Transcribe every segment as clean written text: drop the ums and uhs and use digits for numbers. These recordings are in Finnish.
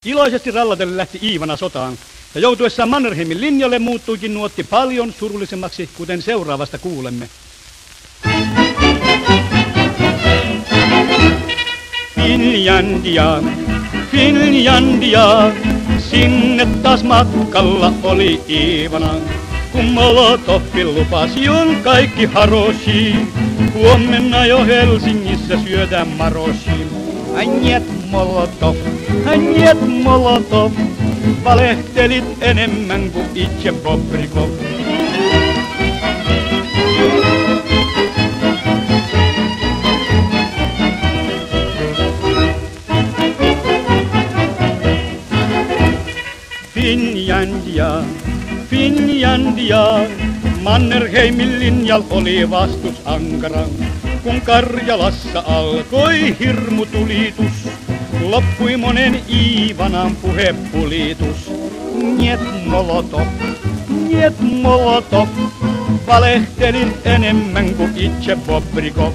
Iloisesti rallatellen lähti Iivana sotaan, ja joutuessaan Mannerheimin linjalle muuttuikin nuotti paljon surullisemmaksi, kuten seuraavasta kuulemme. Finlandia, Finlandia, sinne taas matkalla oli Iivana. Kun Molotovin lupasi on kaikki haroshi, huomenna jo Helsingissä syödään maroshi. Njet Molotov, njet Molotov, valehtelit enemmän kuin itse Bobrikov. Finlandia, Finlandia, Mannerheimin linjal oli vastus ankara. Kun Karjalassa alkoi hirmutulitus, loppui monen Iivanan puhepulitus. Njet Molotov, njet Molotov, valehtelit enemmän kuin itse Bobrikov.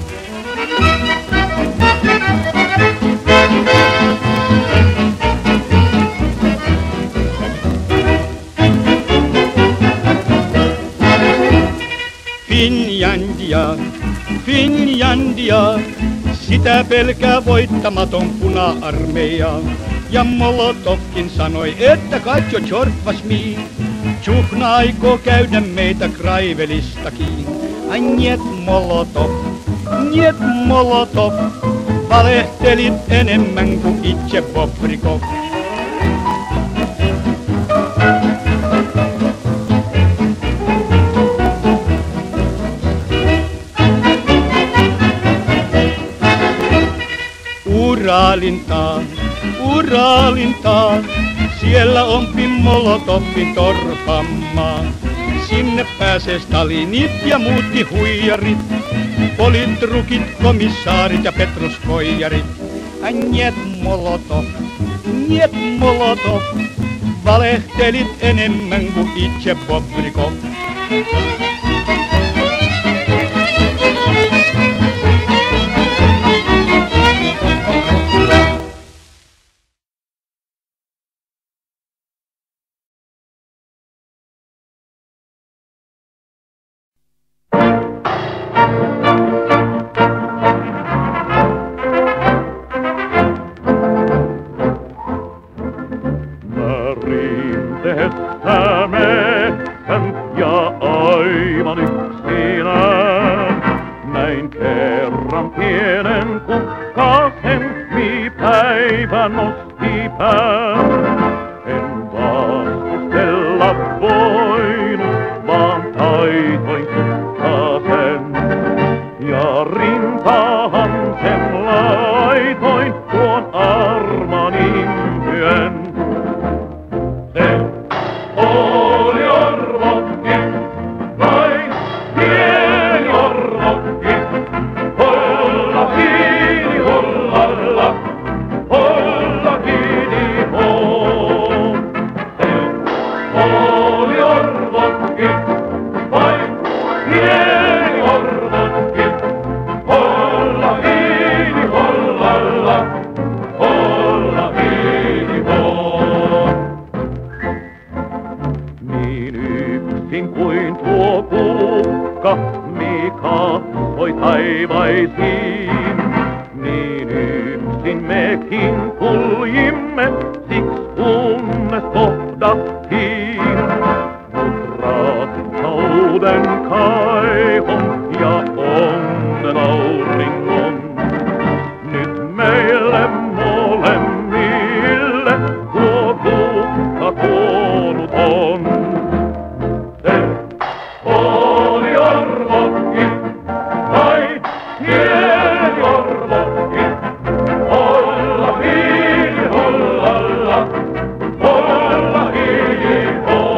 Finlandia, Finlandia, sitä pelkää voittamaton puna-armeija. Ja Molotovkin sanoi, että katso George mi, Tjuhna aikoo käydä meitä Kraivelistakin. Ai njet Molotov, njet Molotov, valehtelit enemmän kuin itse Bobrikov. Uralintaa, siellä on Molotovin torpammaa. Sinne pääsee Stalinit ja muutkin huijarit, politrukit, komissaarit ja petruskoijarit. Njet Molotov, njet Molotov, valehtelit enemmän kuin itse Bobrikov. Ja aivan yksinään näin kerran pienen kukkasen, päivä nosti pään. En vastustella voinut, vaan taitoin kukkasen. Ja rintaan sen laitoin tuon armani myön. Kuin tuo kukka, mikä voi taivaisiin, niin yksin mekin kuljimme, siksi kunnes kohdattiin. Mut rakkauden kaihon ja onnen auringon, nyt meille molemmille tuo kukka tuonut on. Olla hiili, hollalla, olla hiili, hollalla.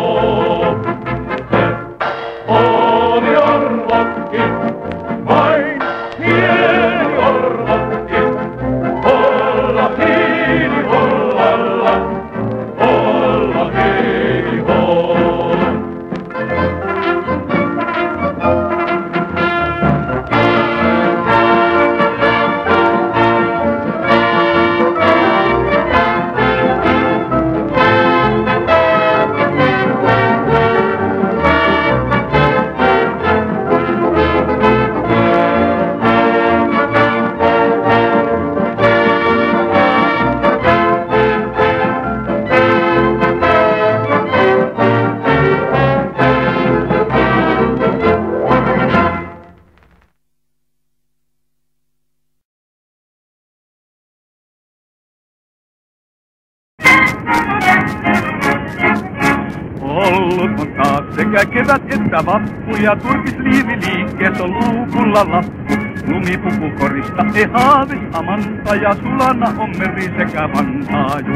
Ollut on taas sekä kevät että vappu ja turkisliivi liikkeessä on luukulla lappu. Lumipukukorista ei haavis amanta ja sulana on meri sekä vanhaaju.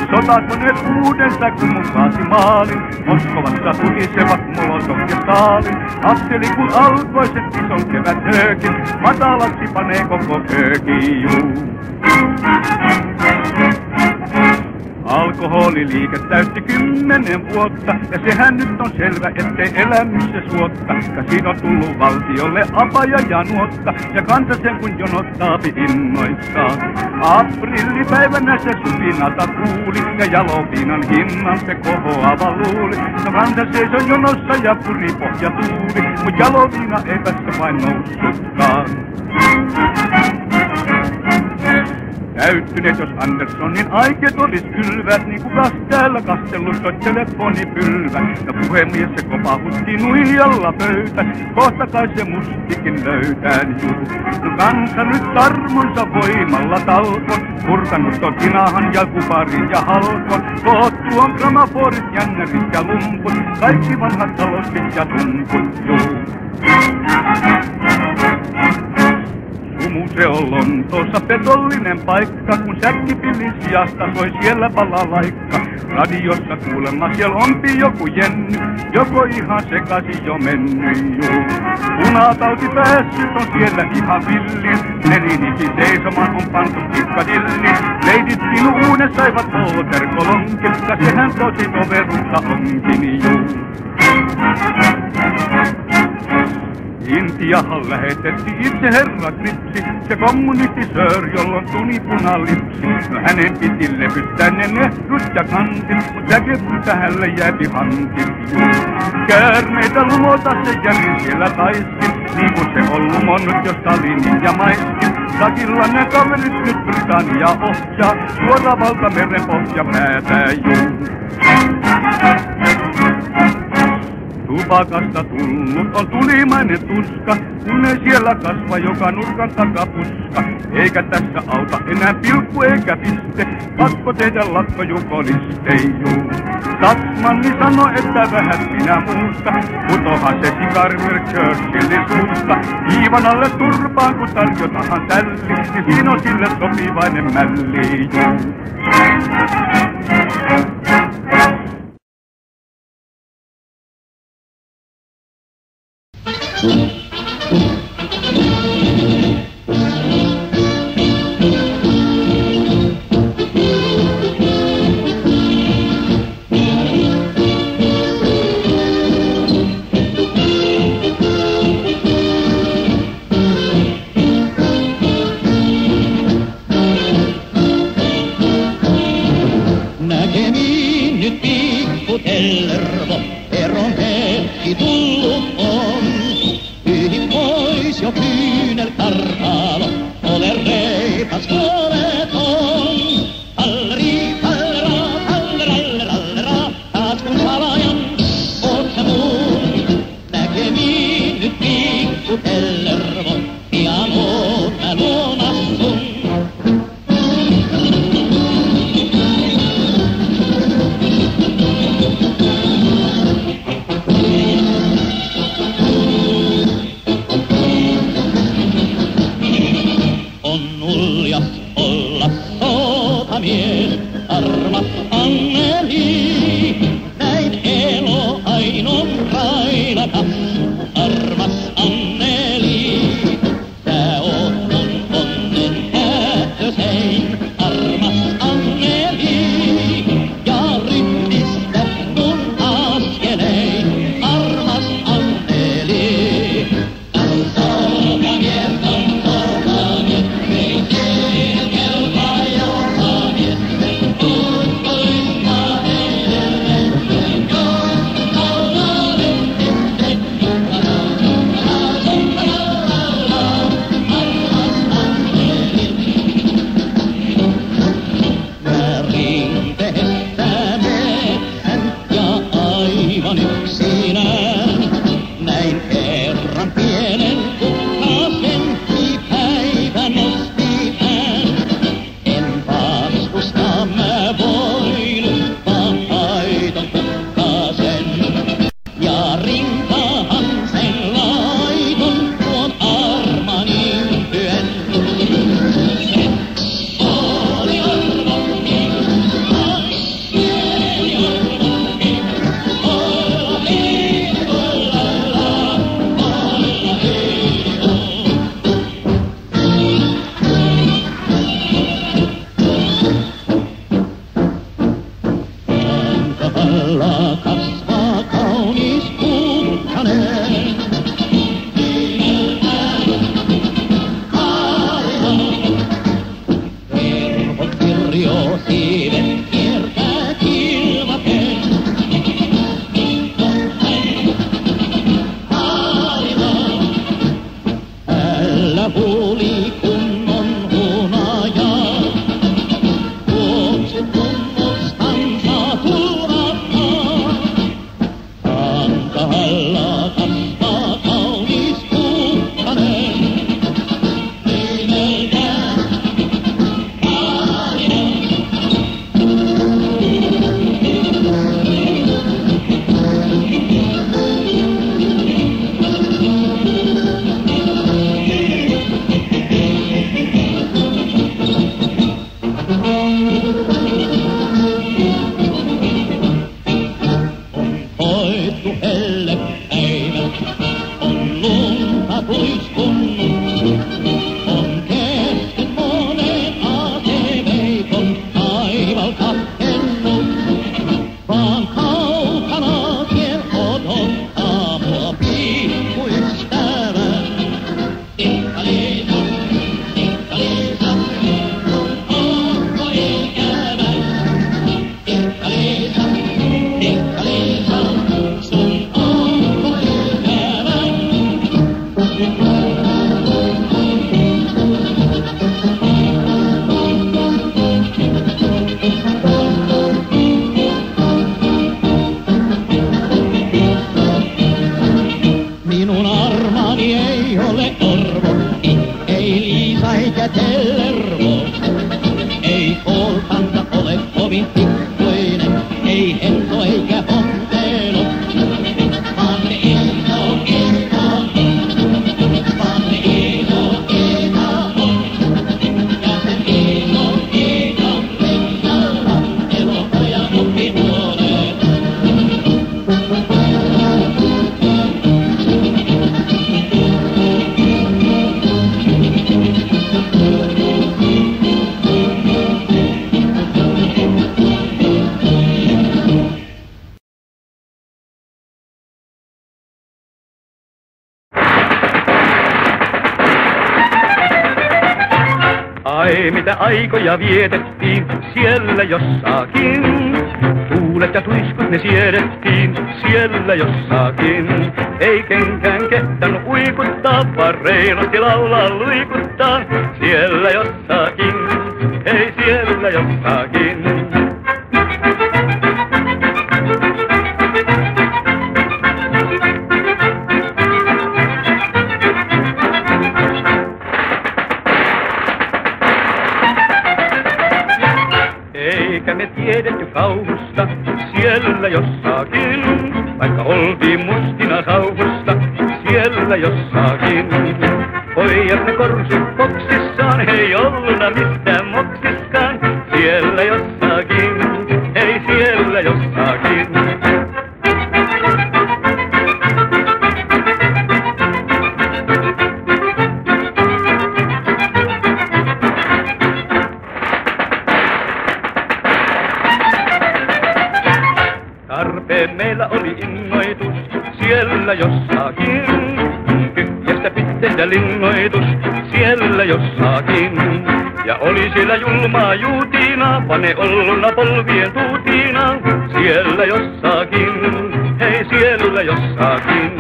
Sotakoneet uudessa kun mun kaasi maalin, Moskovassa tukisevat Molotov ja Stalin. Akseli kun alkoi sen ison kevät höökin, matalaksi panee koko höökiin. Alkoholiliike täytti 10 vuotta, ja sehän nyt on selvä, ettei elämyssä suotta. Käsin on tullut valtiolle apaja ja nuotta, ja kansa sen kun jonottaapi innoissaan. Aprillipäivänä se supinata kuuli, ja jaloviinan hinnan se kohoava luuli. No kansa seisoi jonossa ja puri pohja tuuli, mut jaloviina ei tästä vain noussutkaan. Täyttyneet jos Anderssonin aikeet olis kylvät, niin kukas täällä kastellut telefonipylvä. Ja puhemies se kopahutti nuijalla pöytä, kohta kai se mustikin löytää juu. No kansa nyt tarmonsa voimalla talkon, purkanut ton tinahan ja kuparin ja halkon. Koottu on gramaforit, jännärit ja lumput, kaikki vanhat taloskit ja tumput juu. Se on Lontoossa petollinen paikka, kun säkkipillin sijasta soi siellä balalaikka. Radiossa kuulemma siellä onpi joku jenny, joko ihan sekaisin jo mennyt juu. Punatauti päässyt on siellä ihan villi, neliniki seisomaan on pantu Piccadilly. Leidit uuden saivat polterkolonkin, ja sehän tosi toveruutta onkin juu. Intiahan lähetettiin itse herra Kripsi, se kommunistisöör, jollon tunipunalipsi. No hänen piti levyttää ne nehrut ja kantit, mut säkepytä hälle jääpi hankin. Käärmeitä lumota se jäljin siellä taiskin, niin kuin se on lumonnut jo Stalinin ja Maiskin. Takilla ne kaverit nyt Britannia ohjaa, suora valtameren pohja päätää juu. Tupakasta tullut on tulimainen tuska, kun ei siellä kasva joka nurkan takapuska. Eikä tässä auta enää pilkku eikä piste, pakko tehdä lakkojukolistejuu. Satsmanni sanoi, että vähän minä muusta, putohan se sikarmir Churchillin suusta. Hiivan alle turpaan kun tarjotahan tälli, niin siinä on sille sopivainen mälli juu. Näkemiin nyt pikku Tervo, eron hetki tullut on. Pyyhin pois jo kyynelkartalo, ole reipas oleton. Talleri, tallera, tallera, taas kun salajan, oot sä mun. Näkemiin nyt pikku Tervo, pian oot mä luonas sun. Mies, armas Anneli, näin elo ainon railakas, armas Anneli. Sä oot mun onnen päätösein, armas Anneli, ja rytmistä mun askelein, armas Anneli. Tanssooka mies, ei tee kelpaa jo. mitä aikoja vietettiin siellä jossakin. Tuulet ja tuiskut ne siedettiin siellä jossakin. Ei kenkään kehtannut uikuttaa, vaan reilusti laulaa luikuttaa siellä jossakin. Ei siellä jossakin. Eikä me tiedetty kauhusta siellä jossakin, vaikka oltiin mustina sauhusta siellä jossakin. Pojat ne korsit boksissaan, ei olluna mistään moksiskaan siellä jossakin, ei siellä jossakin. Tarpeen meillä oli innoitus siellä jossakin. Tyhjästä pitteistä linnoitus siellä jossakin. Ja oli siellä julmaa juutina, pane olluna polvien tuutina siellä jossakin, hei siellä jossakin.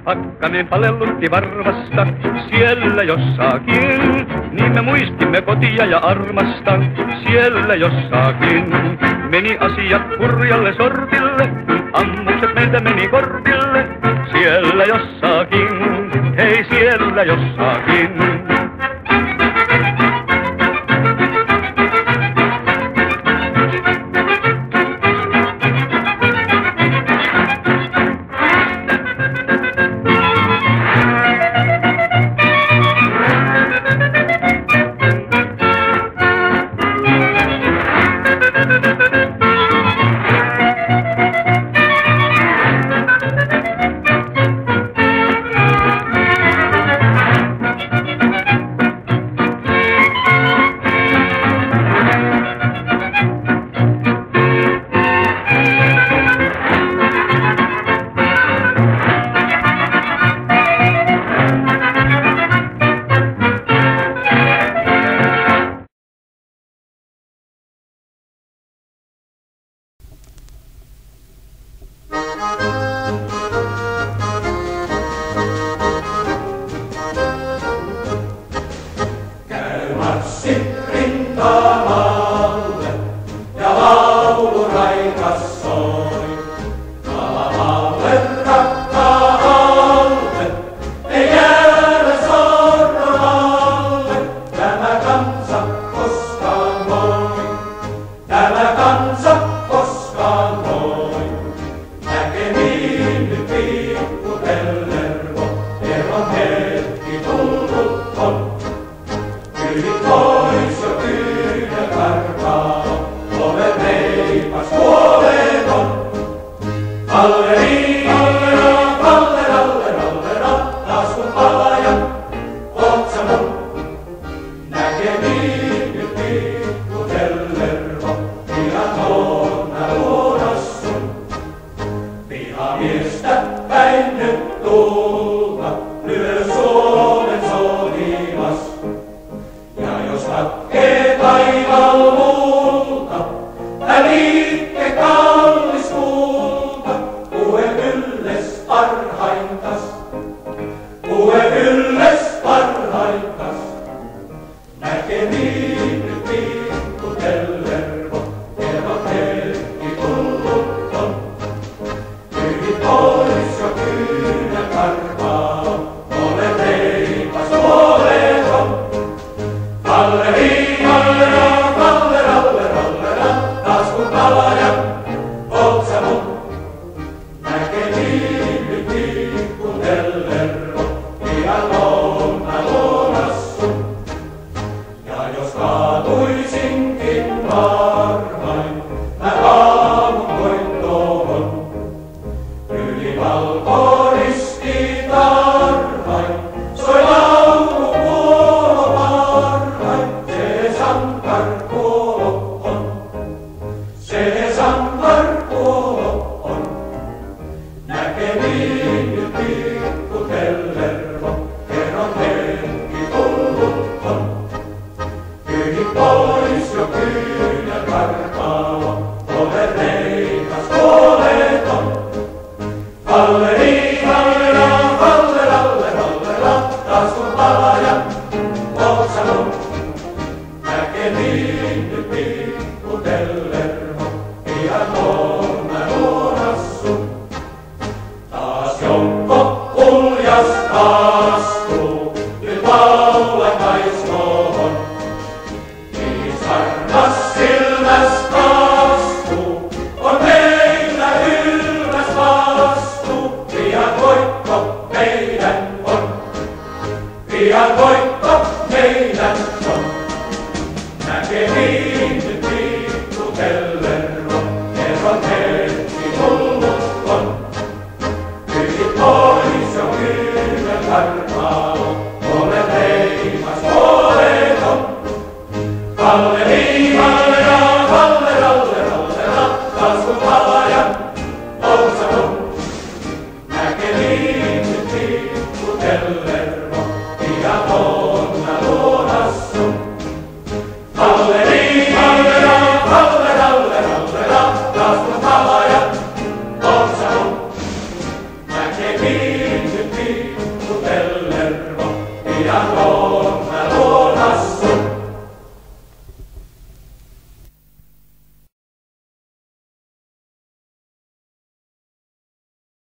Pakkanen palellutti varvasta siellä jossakin, niin me muistimme kotia ja armasta siellä jossakin. Meni asiat hurjalle sortille, ammukset meiltä meni kortille siellä jossakin, hei siellä jossakin. Soi laulu kuolo parhain, se sankar Näkee niin nyt pikku tellervo, ja